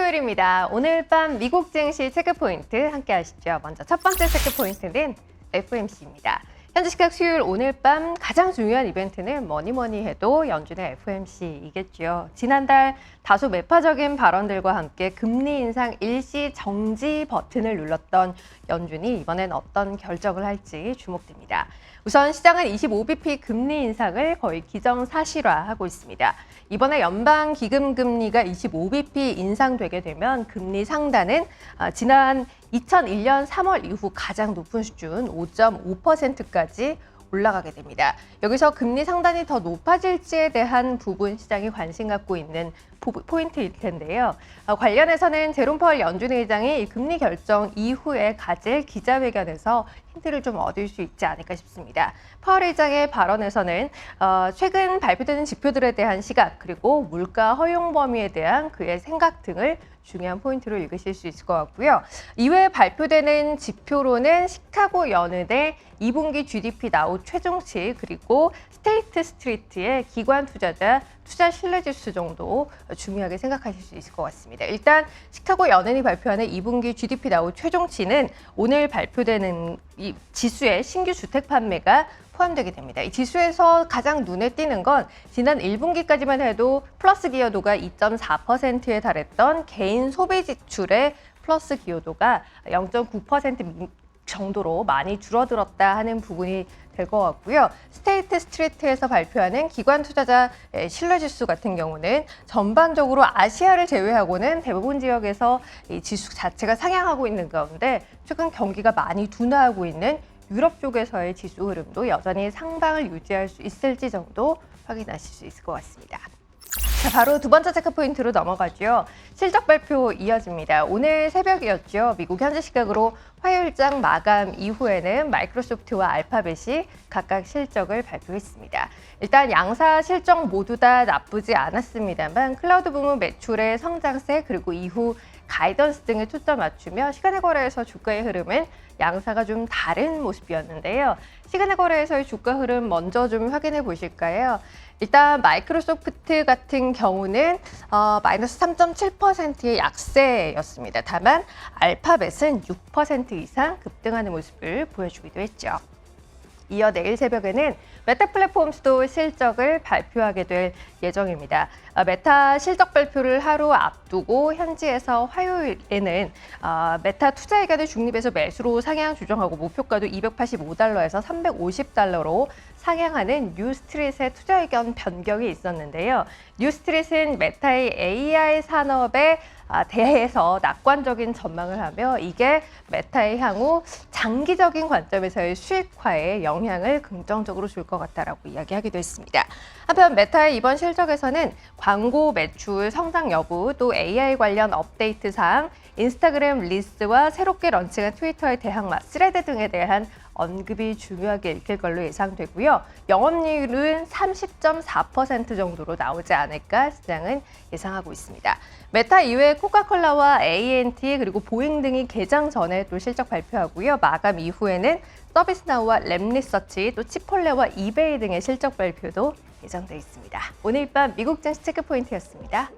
수요일입니다. 오늘 밤 미국 증시 체크포인트 함께 하시죠. 먼저 첫 번째 체크포인트는 FOMC입니다. 현지 시각 수요일 오늘 밤 가장 중요한 이벤트는 뭐니 해도 연준의 FOMC이겠죠. 지난달 다소 매파적인 발언들과 함께 금리 인상 일시 정지 버튼을 눌렀던 연준이 이번엔 어떤 결정을 할지 주목됩니다. 우선 시장은 25bp 금리 인상을 거의 기정사실화하고 있습니다. 이번에 연방 기금 금리가 25bp 인상되게 되면 금리 상단은 지난 2001년 3월 이후 가장 높은 수준 5.5%까지 올라가게 됩니다. 여기서 금리 상단이 더 높아질지에 대한 부분 시장이 관심 갖고 있는 포인트일 텐데요. 관련해서는 제롬 파월 연준 의장이 금리 결정 이후에 가질 기자회견에서 힌트를 좀 얻을 수 있지 않을까 싶습니다. 파월 의장의 발언에서는 최근 발표되는 지표들에 대한 시각 그리고 물가 허용 범위에 대한 그의 생각 등을 중요한 포인트로 읽으실 수 있을 것 같고요. 이외에 발표되는 지표로는 시카고 연은의 2분기 GDP 나웃 최종치 그리고 스테이트 스트리트의 기관 투자자 투자 신뢰지수 정도 중요하게 생각하실 수 있을 것 같습니다. 일단 시카고 연은이 발표하는 2분기 GDP 나웃 최종치는 오늘 발표되는 이 지수의 신규 주택 판매가 포함되게 됩니다. 이 지수에서 가장 눈에 띄는 건 지난 1분기까지만 해도 플러스 기여도가 2.4%에 달했던 개인 소비 지출의 플러스 기여도가 0.9% 정도로 많이 줄어들었다 하는 부분이 될 것 같고요. 스테이트 스트리트에서 발표하는 기관 투자자 신뢰지수 같은 경우는 전반적으로 아시아를 제외하고는 대부분 지역에서 이 지수 자체가 상향하고 있는 가운데 최근 경기가 많이 둔화하고 있는 유럽 쪽에서의 지수 흐름도 여전히 상방을 유지할 수 있을지 정도 확인하실 수 있을 것 같습니다. 자, 바로 두 번째 체크포인트로 넘어가죠. 실적 발표 이어집니다. 오늘 새벽이었죠. 미국 현지 시각으로 화요일장 마감 이후에는 마이크로소프트와 알파벳이 각각 실적을 발표했습니다. 일단 양사 실적 모두 다 나쁘지 않았습니다만 클라우드 부문 매출의 성장세 그리고 이후 가이던스 등에 초점 맞추며 시간의 거래에서 주가의 흐름은 양사가 좀 다른 모습이었는데요. 시간의 거래에서의 주가 흐름 먼저 좀 확인해 보실까요? 일단 마이크로소프트 같은 경우는 마이너스 3.7%의 약세였습니다. 다만 알파벳은 6% 이상 급등하는 모습을 보여주기도 했죠. 이어 내일 새벽에는 메타 플랫폼스도 실적을 발표하게 될 예정입니다. 메타 실적 발표를 하루 앞두고 현지에서 화요일에는 메타 투자 의견을 중립해서 매수로 상향 조정하고 목표가도 $285에서 $350로 상향하는 뉴스트릿의 투자 의견 변경이 있었는데요. 뉴스트릿은 메타의 AI 산업에 대해서 낙관적인 전망을 하며 이게 메타의 향후 장기적인 관점에서의 수익화에 영향을 긍정적으로 줄 것 같다라고 이야기하기도 했습니다. 한편 메타의 이번 실적에서는 광고 매출 성장 여부, 또 AI 관련 업데이트 사항, 인스타그램 릴스와 새롭게 런칭한 트위터의 대항마 스레드 등에 대한 언급이 중요하게 읽힐 걸로 예상되고요. 영업이익률은 30.4% 정도로 나오지 않을까 시장은 예상하고 있습니다. 메타 이외에 코카콜라와 AT&T 그리고 보잉 등이 개장 전에 또 실적 발표하고요. 마감 이후에는 서비스나우와 랩리서치 또 치폴레와 이베이 등의 실적 발표도 예정돼 있습니다. 오늘 밤 미국 증시 체크포인트였습니다.